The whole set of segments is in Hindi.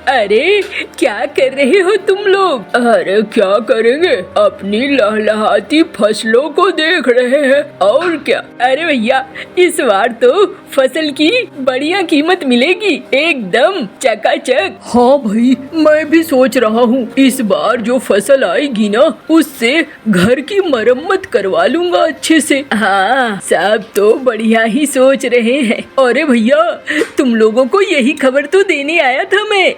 अरे क्या कर रहे हो तुम लोग? अरे क्या करेंगे, अपनी लहलहाती फसलों को देख रहे हैं और क्या। अरे भैया इस बार तो फसल की बढ़िया कीमत मिलेगी, एकदम चकाचक। हाँ भाई, मैं भी सोच रहा हूँ इस बार जो फसल आएगी ना उससे घर की मरम्मत करवा लूंगा अच्छे से। हाँ सब तो बढ़िया ही सोच रहे हैं। अरे भैया तुम लोगों को यही खबर तो देने आया था मैं।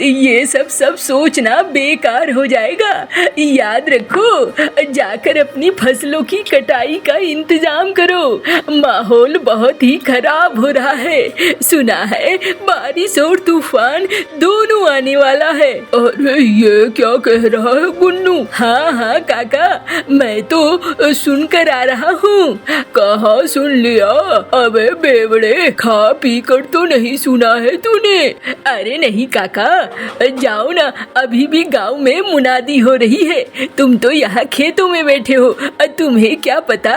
ये सब सोचना बेकार हो जाएगा। याद रखो, जाकर अपनी फसलों की कटाई का इंतजाम करो। माहौल बहुत ही खराब हो रहा है। सुना है बारिश और तूफान दोनों आने वाला है। अरे ये क्या कह रहा है गुन्नू? हाँ काका, मैं तो सुनकर आ रहा हूँ। कहाँ सुन लिया? अबे बेवड़े, खा पी कर तो नहीं सुना है तूने? अरे नहीं काका, जाओ ना, अभी भी गांव में मुनादी हो रही है। तुम तो यहाँ खेतों में बैठे हो। तुम्हें क्या पता,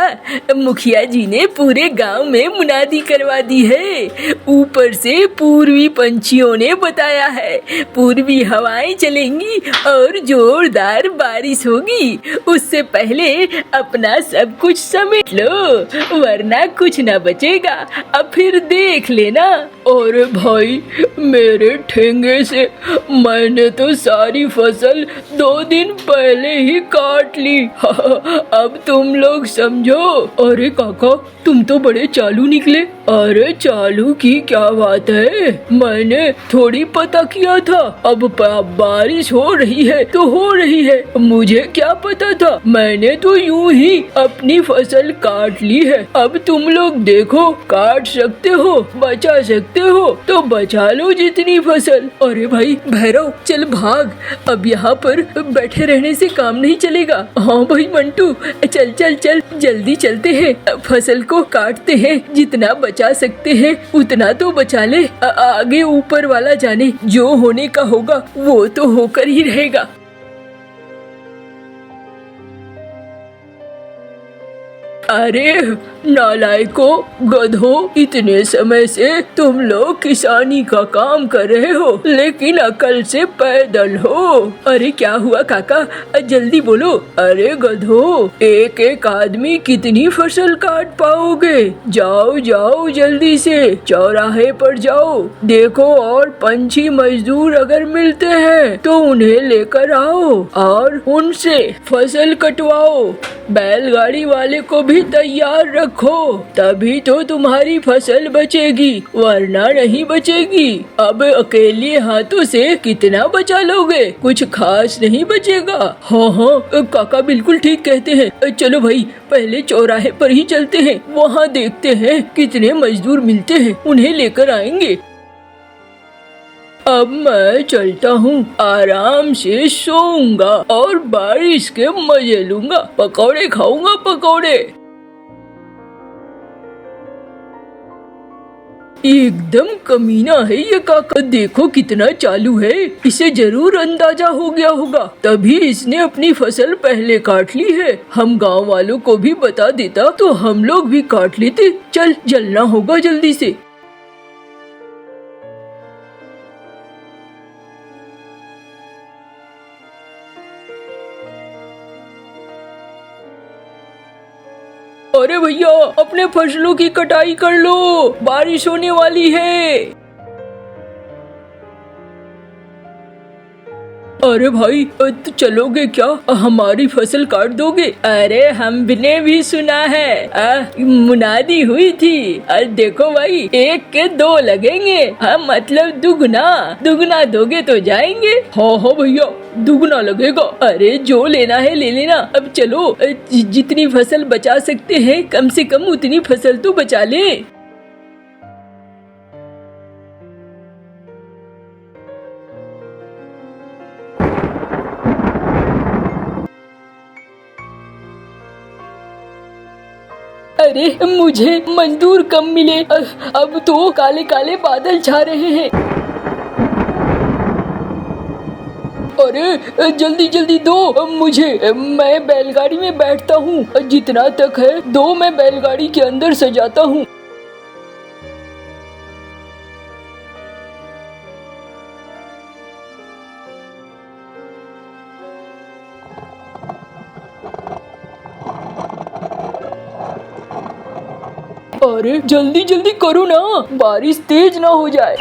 मुखिया जी ने पूरे गांव में मुनादी करवा दी है। ऊपर से पूर्वी पंछियों ने बताया है पूर्वी हवाएं चलेंगी और जोरदार बारिश होगी। उससे पहले अपना सब कुछ समेट लो, वरना कुछ न बचेगा। अब फिर देख लेना। अरे भाई मेरे ठेंगे से मैंने तो सारी फसल 2 दिन पहले ही काट ली। अब तुम लोग समझो। अरे काका तुम तो बड़े चालू निकले। अरे चालू की क्या बात है, मैंने थोड़ी पता किया था। अब बारिश हो रही है तो हो रही है, मुझे क्या पता था। मैंने तो यूं ही अपनी फसल काट ली है। अब तुम लोग देखो, काट सकते हो, बचा सकते हो तो बचा लो जितनी फसल। अरे भाई भैरव चल भाग, अब यहाँ पर बैठे रहने से काम नहीं चलेगा। हाँ भाई मंटू चल चल चल, जल्दी चलते हैं, फसल को काटते हैं। जितना बचा सकते हैं उतना तो बचा ले। आगे ऊपर वाला जाने, जो होने का होगा वो तो होकर ही रहेगा। अरे नालायको, गधो, इतने समय से तुम लोग किसानी का काम कर रहे हो लेकिन अकल से पैदल हो। अरे क्या हुआ काका, जल्दी बोलो। अरे गधो, एक एक आदमी कितनी फसल काट पाओगे? जाओ जाओ जल्दी से चौराहे पर जाओ, देखो और पंछी मजदूर अगर मिलते हैं तो उन्हें लेकर आओ और उनसे फसल कटवाओ। बैलगाड़ी वाले को भी तैयार रखो, तभी तो तुम्हारी फसल बचेगी, वरना नहीं बचेगी। अब अकेले हाथों से कितना बचा लोगे? कुछ खास नहीं बचेगा। हाँ काका बिल्कुल ठीक कहते हैं। चलो भाई पहले चौराहे पर ही चलते हैं, वहाँ देखते हैं कितने मजदूर मिलते हैं, उन्हें लेकर आएंगे। अब मैं चलता हूँ, आराम से सोऊंगा और बारिश के मजे लूंगा, पकौड़े खाऊंगा पकौड़े। एकदम कमीना है ये काका, देखो कितना चालू है। इसे जरूर अंदाजा हो गया होगा, तभी इसने अपनी फसल पहले काट ली है। हम गांव वालों को भी बता देता तो हम लोग भी काट लेते। चल जलना होगा जल्दी से। अरे भैया अपने फसलों की कटाई कर लो, बारिश होने वाली है। अरे भाई तो चलोगे क्या, हमारी फसल काट दोगे? अरे हमने भी सुना है, मुनादी हुई थी। अरे देखो भाई, 1 के 2 लगेंगे। हम मतलब दुगना दोगे तो जाएंगे। हाँ भैया दुगना लगेगा। अरे जो लेना है ले लेना। अब चलो, जितनी फसल बचा सकते हैं कम से कम उतनी फसल तो बचा ले। अरे मुझे मजदूर कम मिले, अब तो काले काले बादल छा रहे हैं। अरे जल्दी जल्दी दो मुझे, मैं बैलगाड़ी में बैठता हूँ। जितना तक है दो, मैं बैलगाड़ी के अंदर सजाता हूँ। अरे जल्दी जल्दी करो ना, बारिश तेज ना हो जाए।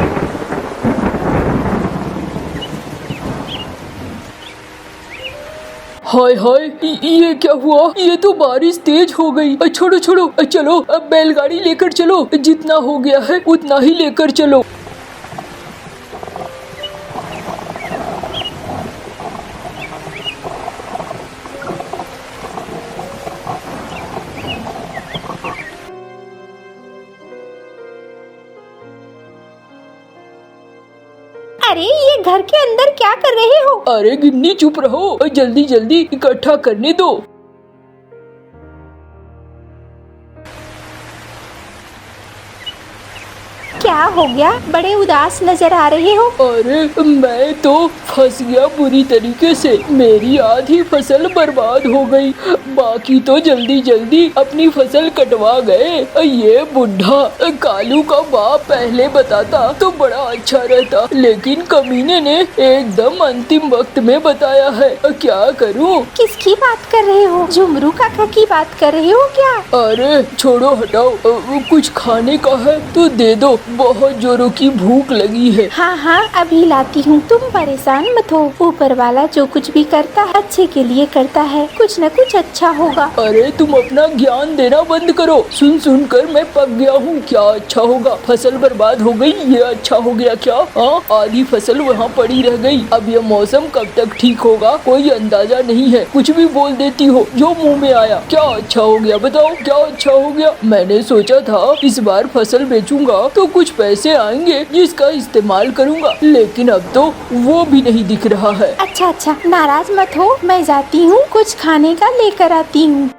हाय हाय, ये क्या हुआ? ये तो बारिश तेज हो गई। छोड़ो छोड़ो, चलो अब बैलगाड़ी लेकर चलो, जितना हो गया है उतना ही लेकर चलो। अरे ये घर के अंदर क्या कर रहे हो? अरे गिन्नी चुप रहो, जल्दी जल्दी इकट्ठा करने दो। क्या हो गया? बड़े उदास नजर आ रहे हो। अरे मैं तो फंस गया बुरी तरीके से, मेरी आधी फसल बर्बाद हो गई, बाकी तो जल्दी जल्दी अपनी फसल कटवा गए। ये बुढ़ा कालू का बाप पहले बताता तो बड़ा अच्छा रहता, लेकिन कमीने ने एकदम अंतिम वक्त में बताया है। क्या करूं? किसकी बात कर रहे हो? झुमरू काका की बात कर रहे हो क्या? अरे छोड़ो हटाओ, कुछ खाने का है तो दे दो, बहुत जोरों की भूख लगी है। हाँ हाँ अभी लाती हूँ, तुम परेशान मत हो। ऊपर वाला जो कुछ भी करता है अच्छे के लिए करता है, कुछ न कुछ अच्छा होगा। अरे तुम अपना ज्ञान देना बंद करो, सुन सुन कर मैं पक गया हूँ। क्या अच्छा होगा? फसल बर्बाद हो गई, ये अच्छा हो गया क्या? हाँ, आधी फसल वहाँ पड़ी रह गई। अब ये मौसम कब तक ठीक होगा कोई अंदाजा नहीं है। कुछ भी बोल देती हो जो मुँह में आया। क्या अच्छा हो गया बताओ, क्या अच्छा हो गया? मैंने सोचा था इस बार फसल बेचूंगा तो कुछ पैसे आएंगे जिसका इस्तेमाल करूंगा, लेकिन अब तो वो भी नहीं दिख रहा है। अच्छा अच्छा नाराज मत हो, मैं जाती हूँ, कुछ खाने का लेकर आती हूँ।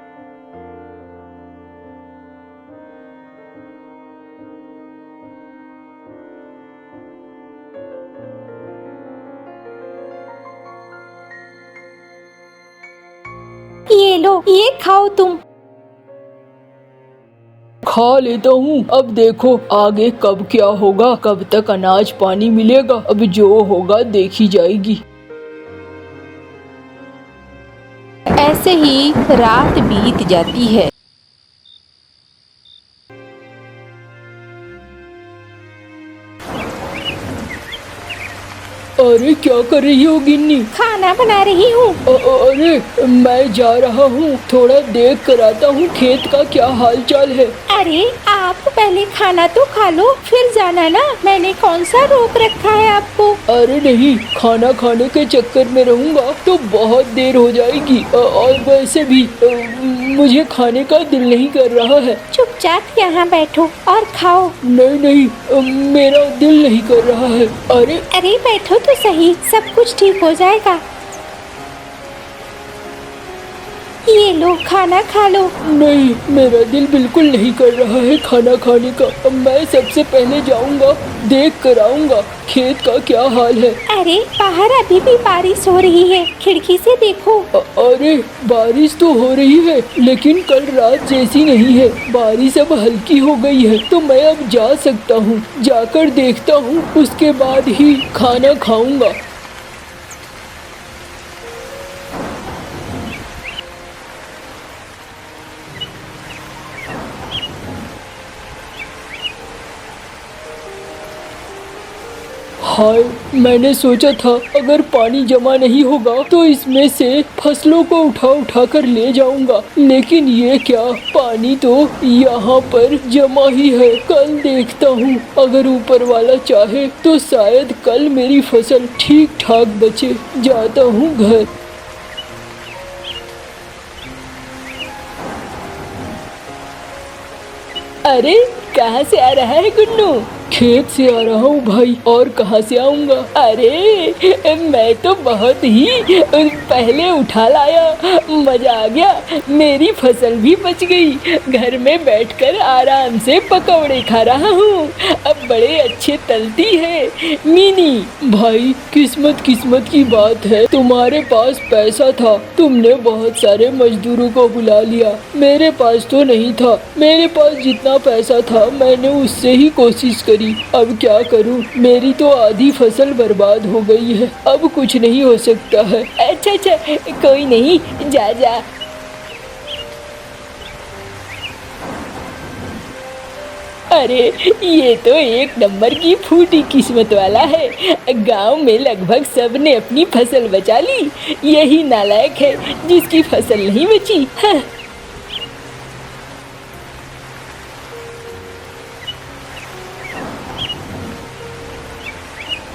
ये लो, ये खाओ तुम। खा लेता हूँ। अब देखो आगे कब क्या होगा, कब तक अनाज पानी मिलेगा, अब जो होगा देखी जाएगी। ऐसे ही रात बीत जाती है। अरे क्या कर रही हो गिन्नी? खाना बना रही हूँ। अरे मैं जा रहा हूँ, थोड़ा देख कर आता हूँ खेत का क्या हाल चाल है। अरे आप पहले खाना तो खा लो फिर जाना ना, मैंने कौन सा रोक रखा है आपको? अरे नहीं, खाना खाने के चक्कर में रहूंगा तो बहुत देर हो जाएगी, और वैसे भी मुझे खाने का दिल नहीं कर रहा है। चुपचाप यहाँ बैठो और खाओ। नहीं नहीं, मेरा दिल नहीं कर रहा है। अरे अरे बैठो तो सही, सब कुछ ठीक हो जाएगा। ये लो खाना खा लो। नहीं, मेरा दिल बिल्कुल नहीं कर रहा है खाना खाने का। अब मैं सबसे पहले जाऊंगा, देख कर आऊंगा खेत का क्या हाल है। अरे बाहर अभी भी बारिश हो रही है, खिड़की से देखो। अरे बारिश तो हो रही है, लेकिन कल रात जैसी नहीं है। बारिश अब हल्की हो गई है, तो मैं अब जा सकता हूँ। जाकर देखता हूँ, उसके बाद ही खाना खाऊंगा। हाय, मैंने सोचा था अगर पानी जमा नहीं होगा तो इसमें से फसलों को उठा उठा कर ले जाऊंगा, लेकिन ये क्या, पानी तो यहाँ पर जमा ही है। कल देखता हूँ, अगर ऊपर वाला चाहे तो शायद कल मेरी फसल ठीक ठाक बचे। जाता हूँ घर। अरे कहाँ से आ रहा है गुन्नू? खेत से आ रहा हूँ भाई, और कहाँ से आऊँगा? अरे मैं तो बहुत ही पहले उठा लाया, मजा आ गया, मेरी फसल भी बच गई। घर में बैठकर आराम से पकौड़े खा रहा हूँ, अब बड़े अच्छे तलती है मीनी। भाई किस्मत किस्मत की बात है, तुम्हारे पास पैसा था, तुमने बहुत सारे मजदूरों को बुला लिया। मेरे पास तो नहीं था, मेरे पास जितना पैसा था मैंने उससे ही कोशिश करी। अब क्या करूं, मेरी तो आधी फसल बर्बाद हो गई है, अब कुछ नहीं हो सकता है। अच्छा अच्छा कोई नहीं, जा जा। अरे ये तो एक नंबर की फूटी किस्मत वाला है। गांव में लगभग सब ने अपनी फसल बचा ली, यही नालायक है जिसकी फसल नहीं बची। हाँ।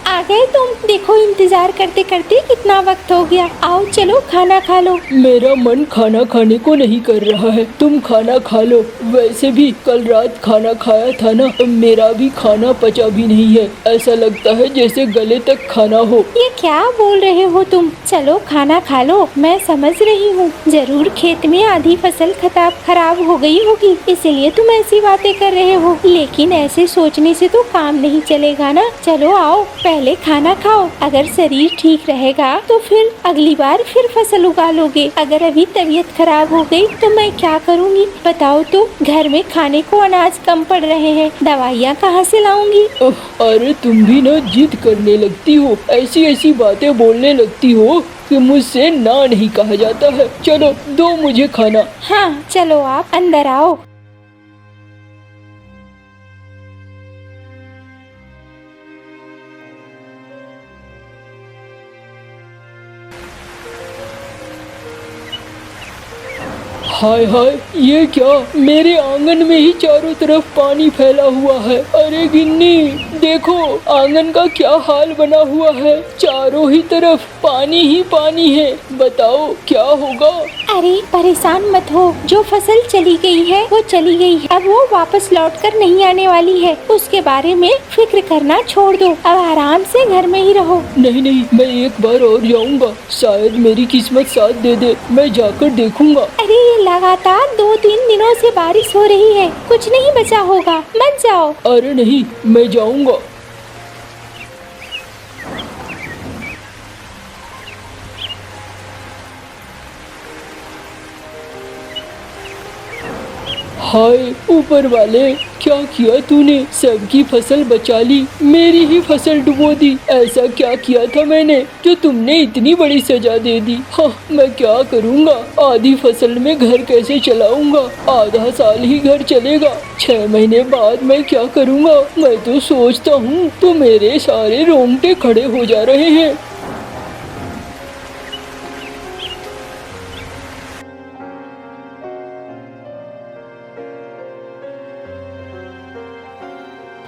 आ गए तुम? देखो इंतजार करते करते कितना वक्त हो गया। आओ चलो खाना खा लो। मेरा मन खाना खाने को नहीं कर रहा है, तुम खाना खा लो। वैसे भी कल रात खाना खाया था ना, मेरा भी खाना पचा भी नहीं है। ऐसा लगता है जैसे गले तक खाना हो। ये क्या बोल रहे हो तुम? चलो खाना खा लो। मैं समझ रही हूँ, जरूर खेत में आधी फसल खराब हो गई होगी, इसीलिए तुम ऐसी बातें कर रहे हो। लेकिन ऐसे सोचने से तो काम नहीं चलेगा ना। चलो आओ पहले खाना खाओ। अगर शरीर ठीक रहेगा तो फिर अगली बार फिर फसल उगा लोगे। अगर अभी तबीयत खराब हो गई तो मैं क्या करूँगी बताओ तो? घर में खाने को अनाज कम पड़ रहे हैं, दवाइयाँ कहाँ से लाऊंगी? अरे तुम भी ना जिद करने लगती हो, ऐसी ऐसी बातें बोलने लगती हो कि मुझसे ना नहीं कहा जाता है। चलो दो मुझे खाना। हाँ चलो आप अंदर आओ। हाय हाय, ये क्या? मेरे आंगन में ही चारों तरफ पानी फैला हुआ है। अरे गिन्नी देखो, आंगन का क्या हाल बना हुआ है। चारों ही तरफ पानी ही पानी है। बताओ क्या होगा? अरे परेशान मत हो, जो फसल चली गई है वो चली गई है। अब वो वापस लौटकर नहीं आने वाली है। उसके बारे में फिक्र करना छोड़ दो। अब आराम से घर में ही रहो। नहीं नहीं, मैं एक बार और जाऊंगा, शायद मेरी किस्मत साथ दे दे। मैं जाकर देखूंगा। अरे ये लगातार 2-3 दिनों से बारिश हो रही है, कुछ नहीं बचा होगा, मत जाओ। अरे नहीं, मैं जाऊंगा। हाय ऊपर वाले, क्या किया तूने? सबकी फसल बचा ली, मेरी ही फसल डुबो दी। ऐसा क्या किया था मैंने जो तुमने इतनी बड़ी सजा दे दी? हाँ, मैं क्या करूँगा? आधी फसल में घर कैसे चलाऊंगा? आधा साल ही घर चलेगा, 6 महीने बाद मैं क्या करूँगा? मैं तो सोचता हूँ तो मेरे सारे रोंगटे खड़े हो जा रहे हैं।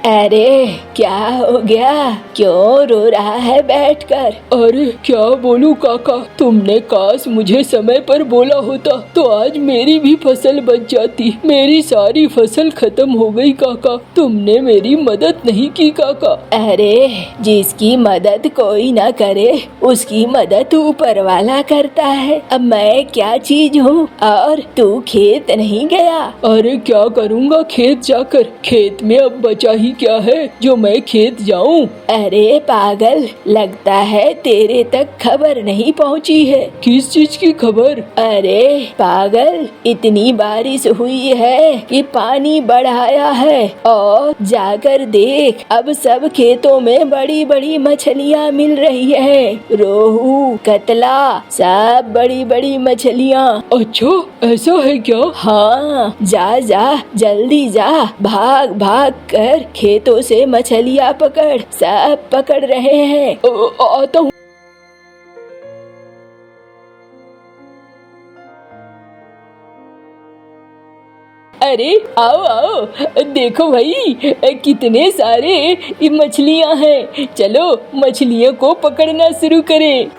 अरे क्या हो गया? क्यों रो रहा है बैठकर? अरे क्या बोलूं काका, तुमने काश मुझे समय पर बोला होता तो आज मेरी भी फसल बच जाती। मेरी सारी फसल खत्म हो गई काका, तुमने मेरी मदद नहीं की काका। अरे जिसकी मदद कोई ना करे उसकी मदद ऊपर वाला करता है। अब मैं क्या चीज हूँ? और तू खेत नहीं गया? अरे क्या करूँगा खेत जाकर? खेत में अब बचा ही क्या है जो मैं खेत जाऊं? अरे पागल, लगता है तेरे तक खबर नहीं पहुंची है। किस चीज की खबर? अरे पागल, इतनी बारिश हुई है कि पानी बढ़ाया है। और जाकर देख, अब सब खेतों में बड़ी बड़ी मछलियाँ मिल रही है। रोहू, कतला, सब बड़ी बड़ी मछलियाँ। अच्छा ऐसा है क्या? हाँ, जा जा जल्दी जा, भाग भाग कर खेतों से मछलियाँ पकड़। सब पकड़ रहे हैं। आता हूँ। अरे आओ आओ, देखो भाई कितने सारे मछलियाँ हैं। चलो मछलियों को पकड़ना शुरू करें।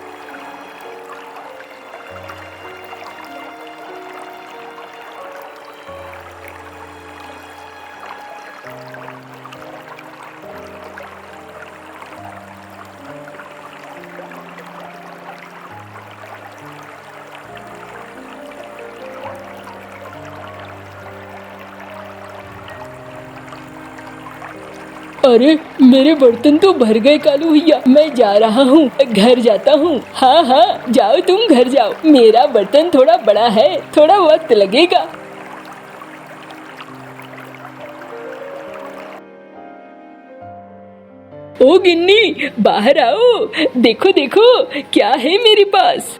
अरे मेरे बर्तन तो भर गए कालू भैया, मैं जा रहा हूँ, घर जाता हूँ। हाँ हाँ जाओ, तुम घर जाओ। मेरा बर्तन थोड़ा बड़ा है, थोड़ा वक्त लगेगा। ओ गिन्नी, बाहर आओ। देखो देखो क्या है मेरे पास।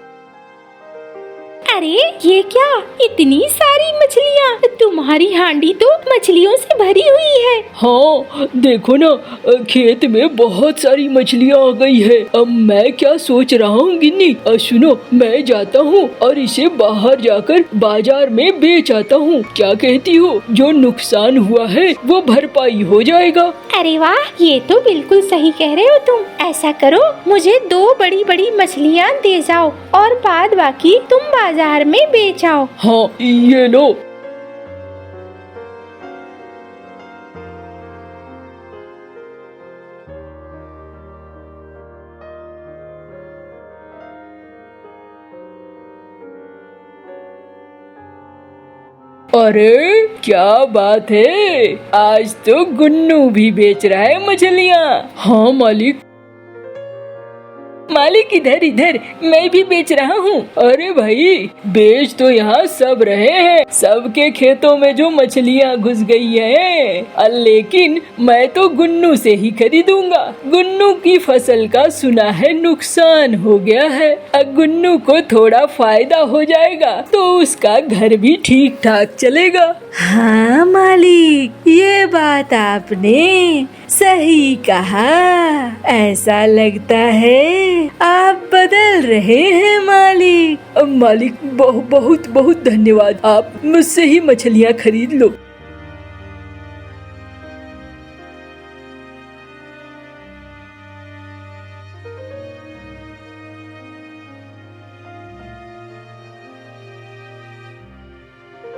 अरे ये क्या, इतनी सारी मछलियाँ! तुम्हारी हांडी तो मछलियों से भरी हुई है। हाँ देखो ना, खेत में बहुत सारी मछलियाँ आ गई है। अब मैं क्या सोच रहा हूँ गिन्नी, सुनो, मैं जाता हूँ और इसे बाहर जाकर बाजार में बेच आता हूँ। क्या कहती हो? जो नुकसान हुआ है वो भरपाई हो जाएगा। अरे वाह, ये तो बिल्कुल सही कह रहे हो तुम। ऐसा करो, मुझे 2 बड़ी बड़ी मछलियाँ दे जाओ और बाद बाकी तुम बाजार में बेच आओ। हाँ ये लो। अरे क्या बात है, आज तो गुन्नू भी बेच रहा है मछलियाँ। हाँ मालिक। मालिक इधर इधर, मैं भी बेच रहा हूँ। अरे भाई, बेच तो यहाँ सब रहे हैं, सबके खेतों में जो मछलियाँ घुस गई है, लेकिन मैं तो गुन्नू से ही खरीदूंगा। गुन्नू की फसल का सुना है नुकसान हो गया है। अब गुन्नू को थोड़ा फायदा हो जाएगा तो उसका घर भी ठीक ठाक चलेगा। हाँ मालिक, ये बात आपने सही कहा। ऐसा लगता है आप बदल रहे हैं मालिक। मालिक बहुत बहुत धन्यवाद, आप मुझसे ही मछलियाँ खरीद लो।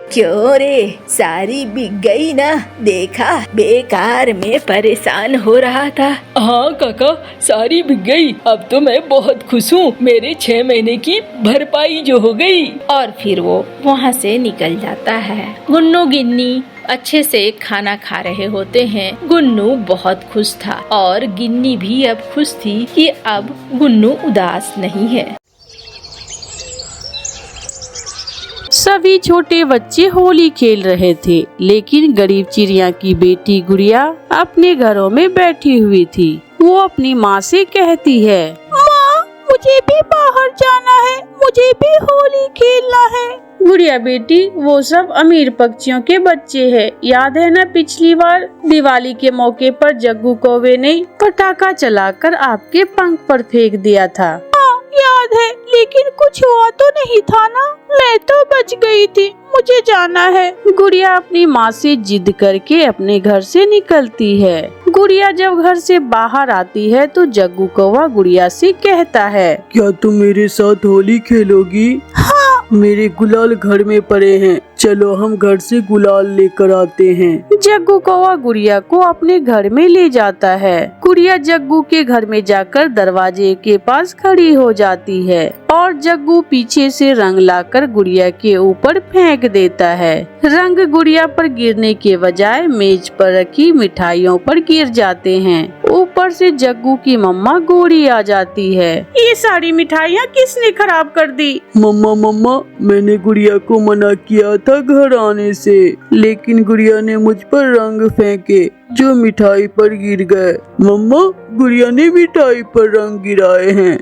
क्यों रे, सारी बिक गई ना? देखा, बेकार में परेशान हो रहा था। हाँ काका, सारी बिक गई। अब तो मैं बहुत खुश हूँ, मेरे 6 महीने की भरपाई जो हो गई। और फिर वो वहाँ से निकल जाता है। गुन्नू गिन्नी अच्छे से खाना खा रहे होते हैं। गुन्नू बहुत खुश था और गिन्नी भी अब खुश थी कि अब गुन्नू उदास नहीं है। सभी छोटे बच्चे होली खेल रहे थे, लेकिन गरीब चिड़िया की बेटी गुड़िया अपने घरों में बैठी हुई थी। वो अपनी माँ से कहती है, माँ, मुझे भी बाहर जाना है, मुझे भी होली खेलना है। गुड़िया बेटी, वो सब अमीर पक्षियों के बच्चे हैं। याद है न, पिछली बार दिवाली के मौके पर जग्गू कौवे ने पटाखा चलाकर आपके पंख पर फेंक दिया था। याद है, लेकिन कुछ हुआ तो नहीं था ना? मैं तो बच गई थी, मुझे जाना है। गुड़िया अपनी माँ से जिद करके अपने घर से निकलती है। गुड़िया जब घर से बाहर आती है तो जग्गू कौवा गुड़िया से कहता है, क्या तुम मेरे साथ होली खेलोगी? हाँ। मेरे गुलाल घर में पड़े हैं, चलो हम घर से गुलाल लेकर आते हैं। जग्गू कौवा गुड़िया को अपने घर में ले जाता है। गुड़िया जग्गू के घर में जाकर दरवाजे के पास खड़ी हो जाती है और जग्गू पीछे से रंग लाकर गुड़िया के ऊपर फेंक देता है। रंग गुड़िया पर गिरने के बजाय मेज पर रखी मिठाइयों पर गिर जाते हैं। ऊपर से जग्गू की मम्मा गोरी आ जाती है। ये सारी मिठाइयाँ किसने खराब कर दी? मम्मा, मैंने गुड़िया को मना किया था घर आने से, लेकिन गुड़िया ने मुझ पर रंग फेंके जो मिठाई पर गिर गए। मम्मा, गुड़िया ने मिठाई पर रंग गिराए हैं।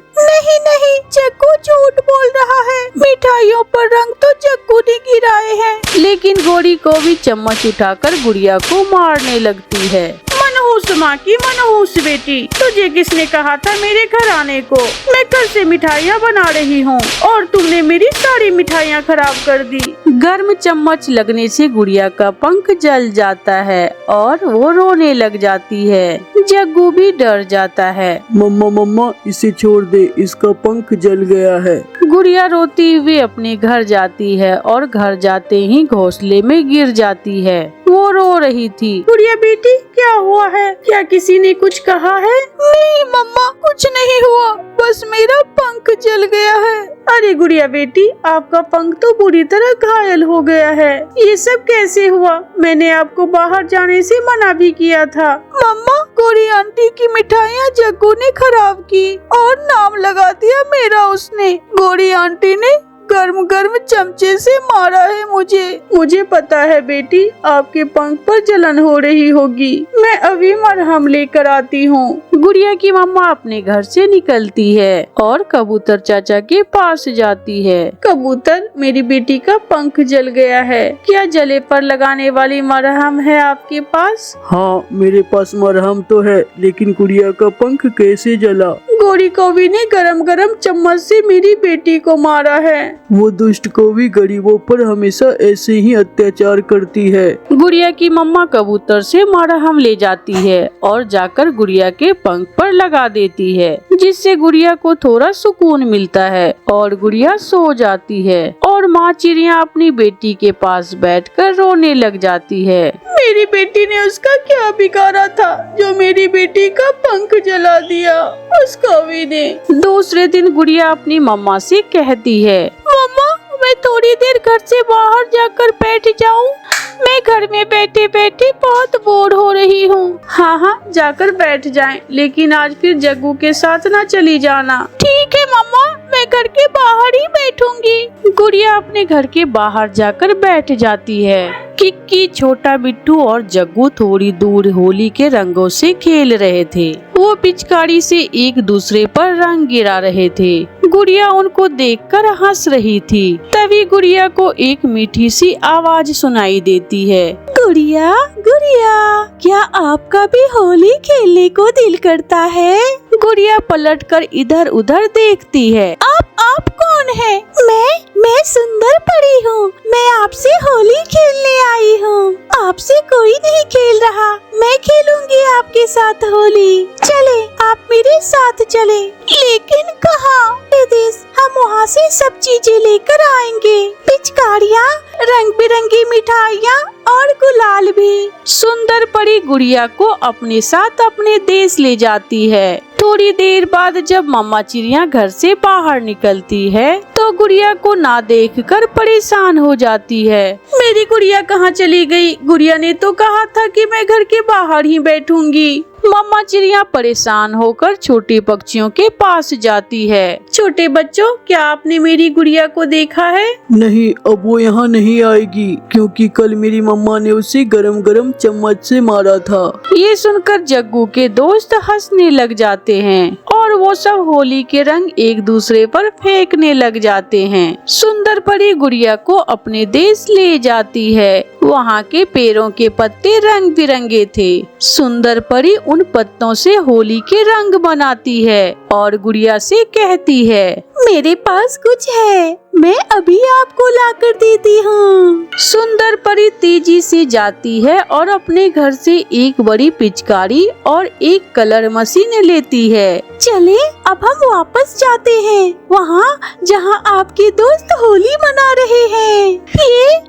नहीं, जग्गू झूठ बोल रहा है। मिठाइयों पर रंग तो जग्गू ने गिराए हैं। लेकिन गोरी को भी चम्मच उठाकर गुड़िया को मारने लगती है। मनहूस माँ की मनहूस बेटी, तुझे किसने कहा था मेरे घर आने को? मैं कल से मिठाइयाँ बना रही हूँ और तुमने मेरी सारी मिठाइयाँ खराब कर दी। गर्म चम्मच लगने से गुड़िया का पंख जल जाता है और वो रोने लग जाती है। जग्गू भी डर जाता है। मम्मा, इसे छोड़ दे, इसका पंख जल गया है। गुड़िया रोती हुई अपने घर जाती है और घर जाते ही घोंसले में गिर जाती है। वो रो रही थी। गुड़िया बेटी, क्या हुआ है? क्या किसी ने कुछ कहा है? नहीं मम्मा, कुछ नहीं हुआ, बस मेरा पंख जल गया है। अरे गुड़िया बेटी, आपका पंख तो बुरी तरह घायल हो गया है। ये सब कैसे हुआ? मैंने आपको बाहर जाने से मना भी किया था। मम्मा, गोरी आंटी की मिठाइयाँ जग्गू ने खराब की और नाम लगा दिया मेरा उसने। गोरी आंटी ने गर्म चमचे से मारा है मुझे पता है बेटी, आपके पंख पर जलन हो रही होगी। मैं अभी मरहम लेकर आती हूँ। गुड़िया की मम्मा अपने घर से निकलती है और कबूतर चाचा के पास जाती है। कबूतर, मेरी बेटी का पंख जल गया है, क्या जले पर लगाने वाली मरहम है आपके पास? हाँ, मेरे पास मरहम तो है, लेकिन गुड़िया का पंख कैसे जला? गोरी कौवी ने गरम गरम चम्मच से मेरी बेटी को मारा है। वो दुष्ट कौवी गरीबों पर हमेशा ऐसे ही अत्याचार करती है। गुड़िया की मम्मा कबूतर से मरहम ले जाती है और जाकर गुड़िया के पंख पर लगा देती है, जिससे गुड़िया को थोड़ा सुकून मिलता है और गुड़िया सो जाती है। और माँ चिड़िया अपनी बेटी के पास बैठकर रोने लग जाती है। मेरी बेटी ने उसका क्या बिगाड़ा था जो मेरी बेटी का पंख जला दिया उस कौवी ने। दूसरे दिन गुड़िया अपनी मम्मा से कहती है, मम्मा, मैं थोड़ी देर घर से बाहर जाकर बैठ जाऊं? मैं घर में बैठे बैठे बहुत बोर हो रही हूँ। हाँ हाँ, जाकर बैठ जाएं, लेकिन आज फिर जग्गू के साथ ना चली जाना। ठीक है मम्मा, मैं घर के बाहर ही बैठूंगी। गुड़िया अपने घर के बाहर जाकर बैठ जाती है। किक्की, छोटा बिट्टू और जग्गू थोड़ी दूर होली के रंगों से खेल रहे थे। वो पिचकारी से एक दूसरे पर रंग गिरा रहे थे। गुड़िया उनको देखकर हंस रही थी। तभी गुड़िया को एक मीठी सी आवाज सुनाई देती है, गुड़िया गुड़िया, क्या आपका भी होली खेलने को दिल करता है? गुड़िया पलटकर इधर उधर देखती है। आप कौन है? मैं सुंदर परी हूँ। मैं आपसे होली खेलने आई हूँ। आपसे कोई नहीं खेल रहा, मैं खेलूंगी आपके साथ होली। चले, आप मेरे साथ चले। लेकिन कहाँ? विदेश, हम वहाँ से सब चीजें लेकर आएंगे, पिचकारियाँ, रंग बिरंगी मिठाइयाँ और गुलाल भी। सुंदर परी गुड़िया को अपने साथ अपने देश ले जाती है। थोड़ी देर बाद जब मम्मा चिड़िया घर से बाहर निकलती है तो गुड़िया को ना देखकर परेशान हो जाती है। मेरी गुड़िया कहाँ चली गई? गुड़िया ने तो कहा था कि मैं घर के बाहर ही बैठूंगी। मम्मा चिड़िया परेशान होकर छोटे पक्षियों के पास जाती है। छोटे बच्चों, क्या आपने मेरी गुड़िया को देखा है? नहीं, अब वो यहाँ नहीं आएगी, क्योंकि कल मेरी मम्मा ने उसे गरम गरम चम्मच से मारा था। ये सुनकर जग्गू के दोस्त हंसने लग जाते हैं और वो सब होली के रंग एक दूसरे पर फेंकने लग जाते हैं। सुंदर परी गुड़िया को अपने देश ले जाती है। वहाँ के पेड़ों के पत्ते रंग बिरंगे थे। सुंदर परी उन पत्तों से होली के रंग बनाती है और गुड़िया से कहती है, मेरे पास कुछ है, मैं अभी आपको लाकर देती हूँ। सुंदर परी तेजी से जाती है और अपने घर से एक बड़ी पिचकारी और एक कलर मशीन लेती है। चले, अब हम वापस जाते हैं, वहाँ जहाँ आपके दोस्त होली मना रहे हैं।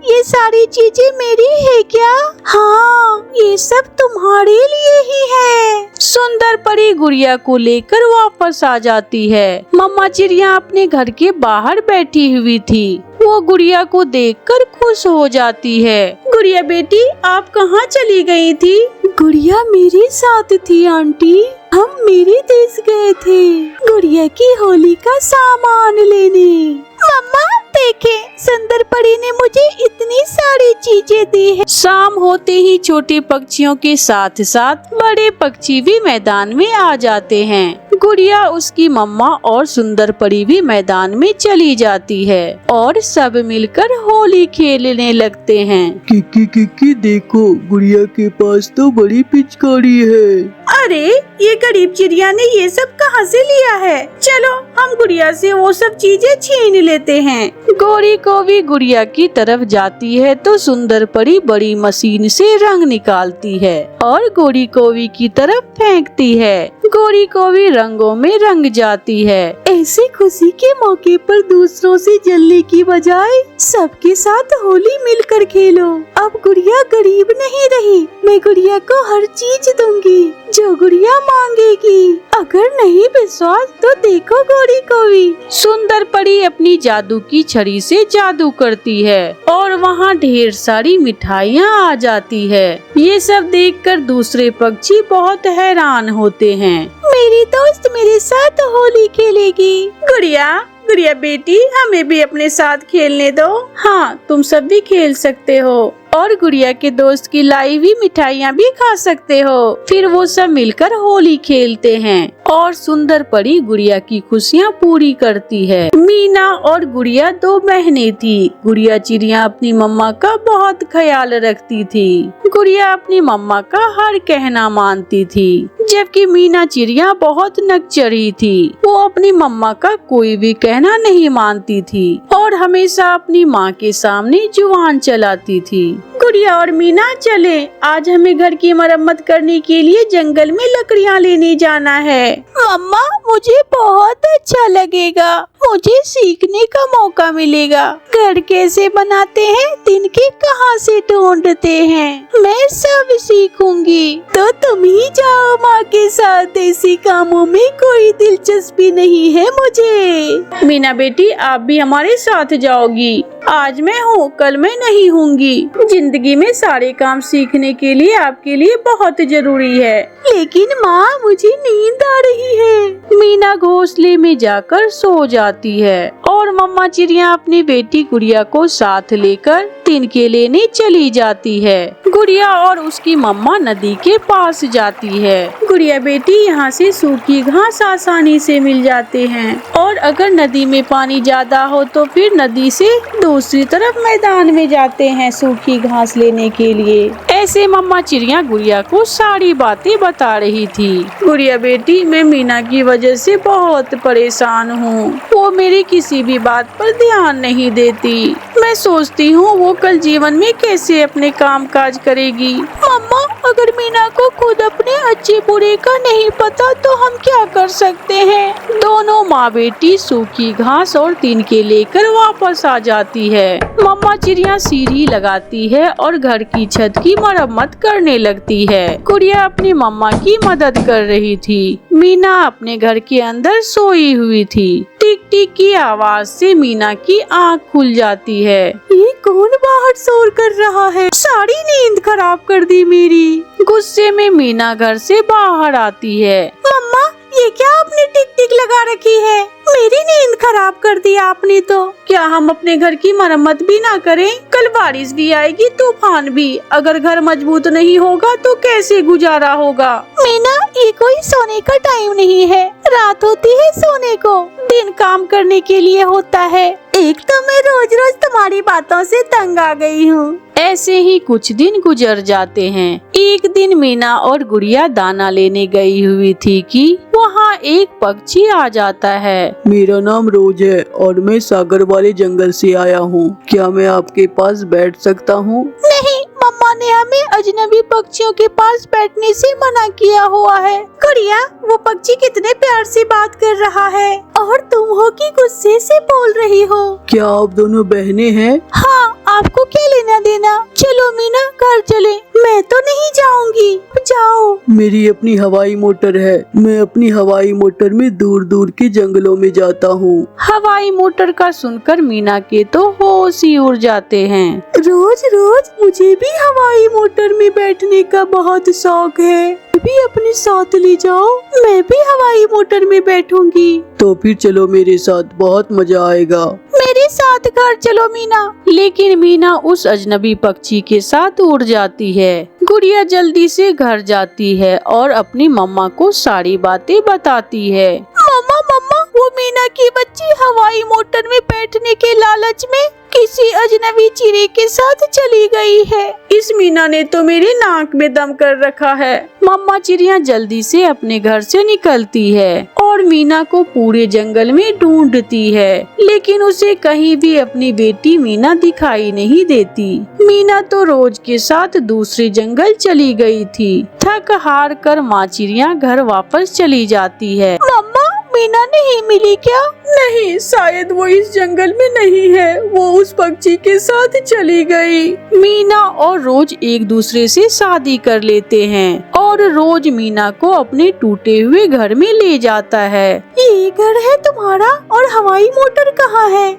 ये सारी चीजें मेरी है क्या? हाँ, ये सब तुम्हारे लिए ही है। सुंदर परी गुड़िया को लेकर वापस आ जाती है। मम्मा चिड़िया अपने घर के बाहर बैठी हुई थी। वो गुड़िया को देखकर खुश हो जाती है। गुड़िया बेटी, आप कहाँ चली गई थी? गुड़िया मेरे साथ थी आंटी, हम मेरे देश गए थे गुड़िया की होली का सामान लेने। मम्मा देखे, सुंदर परी ने मुझे इतनी सारी चीजें दी है। शाम होते ही छोटे पक्षियों के साथ साथ बड़े पक्षी भी मैदान में आ जाते हैं। गुड़िया, उसकी मम्मा और सुंदर परी भी मैदान में चली जाती है और सब मिलकर होली खेलने लगते हैं। किक्की देखो, गुड़िया के पास तो बड़ी पिचकारी है। अरे, ये गरीब चिड़िया ने ये सब कहाँ से लिया है? चलो, हम गुड़िया से वो सब चीजें छीन लेते हैं। गोरी कौवी गुड़िया की तरफ जाती है तो सुंदर परी बड़ी मशीन से रंग निकालती है और गोरी कौवी की तरफ फेंकती है। गोरी कौवी रंगों में रंग जाती है। ऐसी खुशी के मौके पर दूसरों से जलने की बजाय सबके साथ होली मिलकर खेलो। अब गुड़िया गरीब नहीं रही, मैं गुड़िया को हर चीज दूंगी जो गुड़िया मांगेगी। अगर नहीं विश्वास तो देखो गोरी कौवी। सुंदर परी अपनी जादू की छड़ी से जादू करती है और वहाँ ढेर सारी मिठाइयाँ आ जाती है। ये सब देखकर दूसरे पक्षी बहुत हैरान होते हैं। मेरी दोस्त मेरे साथ होली खेलेगी। गुड़िया बेटी, हमें भी अपने साथ खेलने दो। हाँ, तुम सब भी खेल सकते हो। और गुड़िया के दोस्त की लाई हुई मिठाइयाँ भी खा सकते हो। फिर वो सब मिलकर होली खेलते हैं और सुंदर परी गुड़िया की खुशियाँ पूरी करती है। मीना और गुड़िया 2 बहनें थी। गुड़िया चिड़िया अपनी मम्मा का बहुत ख्याल रखती थी। गुड़िया अपनी मम्मा का हर कहना मानती थी, जबकि मीना चिड़िया बहुत नकचरी थी। वो अपनी मम्मा का कोई भी कहना नहीं मानती थी और हमेशा अपनी माँ के सामने जुबान चलाती थी। गुड़िया और मीना चले, आज हमें घर की मरम्मत करने के लिए जंगल में लकड़ियाँ लेने जाना है। मम्मा, मुझे बहुत अच्छा लगेगा, मुझे सीखने का मौका मिलेगा। घर कैसे बनाते हैं, तिनके कहाँ से ढूंढते हैं, मैं सब सीखूंगी। तो तुम ही जाओ माँ के साथ, ऐसी कामों में कोई दिलचस्पी नहीं है मुझे। मीना बेटी, आप भी हमारे साथ जाओगी। आज मैं हूँ, कल मैं नहीं होंगी। जिंदगी में सारे काम सीखने के लिए आपके लिए बहुत जरूरी है। लेकिन माँ, मुझे नींद आ रही है। मीना घोंसले में जाकर सो जाती है और मम्मा चिड़िया अपनी बेटी गुड़िया को साथ लेकर तिनके लेने चली जाती है। गुड़िया और उसकी मम्मा नदी के पास जाती है। गुड़िया बेटी, यहाँ से सूखी घास आसानी से मिल जाते हैं और अगर नदी में पानी ज्यादा हो तो फिर नदी से दूसरी तरफ मैदान में जाते हैं सूखी घास लेने के लिए। ऐसे मम्मा चिड़िया गुड़िया को सारी बातें बता रही थी। गुड़िया बेटी, मैं मीना की वजह से बहुत परेशान हूँ। वो मेरी किसी भी बात पर ध्यान नहीं देती। मैं सोचती हूँ वो कल जीवन में कैसे अपने काम काज करेगी। मम्मा, अगर मीना को खुद अपने अच्छे बुरे का नहीं पता तो हम क्या कर सकते हैं। दोनों माँ बेटी सूखी घास और तिनके लेकर वापस आ जाती है। मम्मा चिड़िया सीढ़ी लगाती है और घर की छत की मरम्मत करने लगती है। गुड़िया अपनी मम्मा की मदद कर रही थी। मीना अपने घर के अंदर सोई हुई थी। टिक टिक की आवाज से मीना की आँख खुल जाती है। ये कौन बाहर शोर कर रहा है? सारी नींद खराब कर दी मेरी। गुस्से में मीना घर से बाहर आती है। मम्मा, ये क्या आपने टिक टिक लगा रखी है? मेरी नींद खराब कर दी आपने तो। क्या हम अपने घर की मरम्मत भी ना करें? कल बारिश भी आएगी, तूफान भी। अगर घर मजबूत नहीं होगा तो कैसे गुजारा होगा? मीना, ये कोई सोने का टाइम नहीं है। रात होती है सोने को, दिन काम करने के लिए होता है। एक तो मैं रोज रोज तुम्हारी बातों से तंग आ गई हूँ। ऐसे ही कुछ दिन गुजर जाते हैं। एक दिन मीना और गुड़िया दाना लेने गई हुई थी कि वहाँ एक पक्षी आ जाता है। मेरा नाम रोज है और मैं सागर वाले जंगल से आया हूँ। क्या मैं आपके पास बैठ सकता हूँ? नहीं, मम्मा ने हमें अजनबी पक्षियों के पास बैठने से मना किया हुआ है। गुड़िया, वो पक्षी कितने प्यार से बात कर रहा है और तुम हो कि गुस्से से बोल रही हो। क्या आप दोनों बहनें हैं? हाँ, आपको क्या लेना देना? चलो मीना, घर चले। मैं तो नहीं जाऊंगी, जाओ। मेरी अपनी हवाई मोटर है। मैं अपनी हवाई मोटर में दूर दूर के जंगलों में जाता हूँ। हवाई मोटर का सुनकर मीना के तो होश ही उड़ जाते हैं। रोज रोज मुझे भी हवाई मोटर में बैठने का बहुत शौक है। भी अपने साथ ले जाओ, मैं भी हवाई मोटर में बैठूंगी। तो फिर चलो मेरे साथ, बहुत मजा आएगा। मेरे साथ घर चलो मीना। लेकिन मीना उस अजनबी पक्षी के साथ उड़ जाती है। गुड़िया जल्दी से घर जाती है और अपनी मम्मा को सारी बातें बताती है। मम्मा, मम्मा, वो मीना की बच्ची हवाई मोटर में बैठने के लालच में किसी अजनबी चिड़े के साथ चली गई है। इस मीना ने तो मेरे नाक में दम कर रखा है। मम्मा चिड़िया जल्दी से अपने घर से निकलती है और मीना को पूरे जंगल में ढूंढती है, लेकिन उसे कहीं भी अपनी बेटी मीना दिखाई नहीं देती। मीना तो रोज के साथ दूसरे जंगल चली गई थी। थक हार कर माँ चिड़िया घर वापस चली जाती है। मम्मा, मीना नहीं मिली क्या? नहीं, शायद वो इस जंगल में नहीं है। वो उस पक्षी के साथ चली गई। मीना और रोज एक दूसरे से शादी कर लेते हैं और रोज मीना को अपने टूटे हुए घर में ले जाता है। ये घर है तुम्हारा और हवाई मोटर कहाँ है?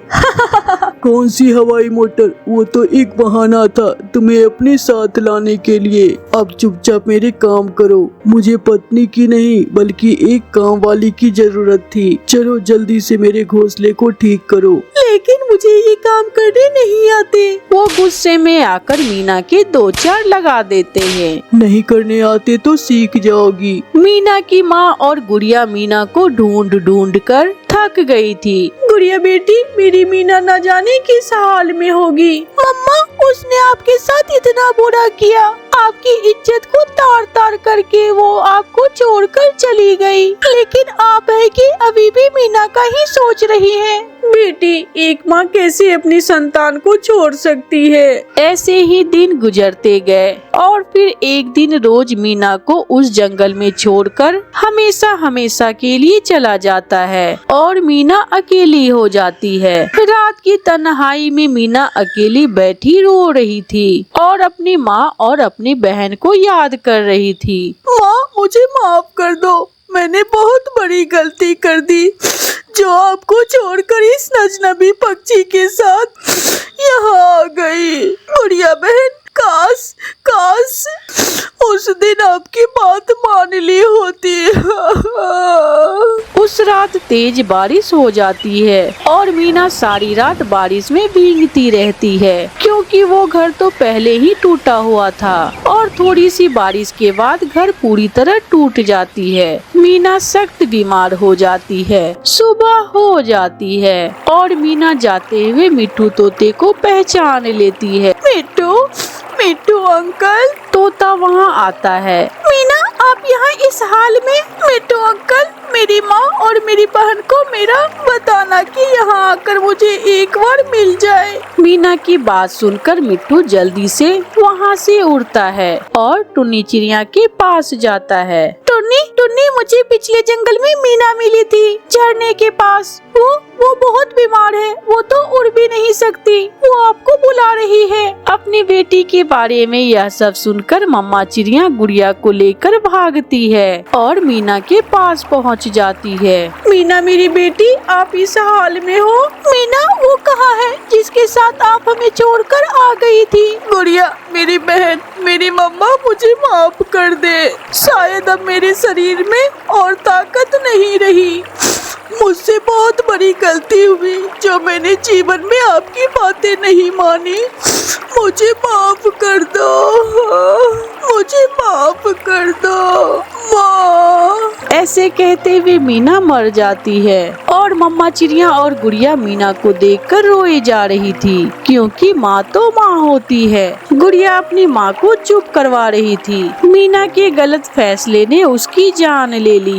कौन सी हवाई मोटर? वो तो एक बहाना था तुम्हें अपने साथ लाने के लिए। अब चुपचाप मेरे काम करो। मुझे पत्नी की नहीं बल्कि एक काम वाली की जरूरत थी। चलो जल्दी से मेरे घोंसले को ठीक करो। लेकिन मुझे ये काम करने नहीं आते। वो गुस्से में आकर मीना के 2-4 लगा देते हैं। नहीं करने आते तो सीख जाओगी। मीना की माँ और गुड़िया मीना को ढूंढ ढूंढ कर थक गई थी। गुड़िया बेटी, मेरी मीना न जाने किस हाल में होगी। मम्मा, उसने आपके साथ इतना बुरा किया, आपकी इज्जत को तार तार करके वो आपको छोड़कर चली गई। लेकिन आप है कि अभी भी मीना का ही सोच रही है। बेटी, एक माँ कैसे अपनी संतान को छोड़ सकती है। ऐसे ही दिन गुजरते गए और फिर एक दिन रोज मीना को उस जंगल में छोड़कर हमेशा हमेशा के लिए चला जाता है और मीना अकेली हो जाती है। रात की तन्हाई में मीना अकेली बैठी रो रही थी और अपनी माँ और अपनी बहन को याद कर रही थी। माँ, मुझे माफ कर दो, मैंने बहुत बड़ी गलती कर दी जो आपको छोड़कर इस अजनबी पक्षी के साथ यहाँ आ गई। गुड़िया बहन, काश काश उस दिन आपकी बात मान ली होती। उस रात तेज बारिश हो जाती है और मीना सारी रात बारिश में भीगती रहती है, क्योंकि वो घर तो पहले ही टूटा हुआ था और थोड़ी सी बारिश के बाद घर पूरी तरह टूट जाती है। मीना सख्त बीमार हो जाती है। सुबह हो जाती है और मीना जाते हुए मिट्टू तोते को पहचान लेती है। मिट्टू, मिट्टू अंकल। तोता वहाँ आता है। मीना, आप यहाँ इस हाल में? मिट्टू अंकल, मेरी माँ और मेरी बहन को मेरा बताना कि यहाँ आकर मुझे एक बार मिल जाए। मीना की बात सुनकर मिट्टू जल्दी से वहाँ से उड़ता है और टुन्नी चिड़िया के पास जाता है। टुन्नी, टुन्नी, मुझे पिछले जंगल में मीना मिली थी, झरने के पास। वो बहुत बीमार है, वो तो उड़ भी नहीं सकती, वो आपको बुला रही है। अपनी बेटी के बारे में यह सब सुनकर मम्मा चिड़िया गुड़िया को लेकर भागती है और मीना के पास पहुंच जाती है। मीना मेरी बेटी, आप इस हाल में हो? मीना, वो कहाँ है जिसके साथ आप हमें छोड़कर आ गई थी? गुड़िया मेरी बहन, मेरी मम्मा, मुझे माफ कर दे। शायद अब मेरे शरीर में और ताकत नहीं रही। मुझसे बहुत बड़ी गलती हुई जो मैंने जीवन में आपकी बातें नहीं मानी। मुझे माफ कर दो, मुझे माफ कर दो माँ। ऐसे कहते हुए मीना मर जाती है और मम्मा चिड़िया और गुड़िया मीना को देखकर रोए जा रही थी, क्योंकि माँ तो माँ होती है। गुड़िया अपनी माँ को चुप करवा रही थी। मीना के गलत फैसले ने उसकी जान ले ली।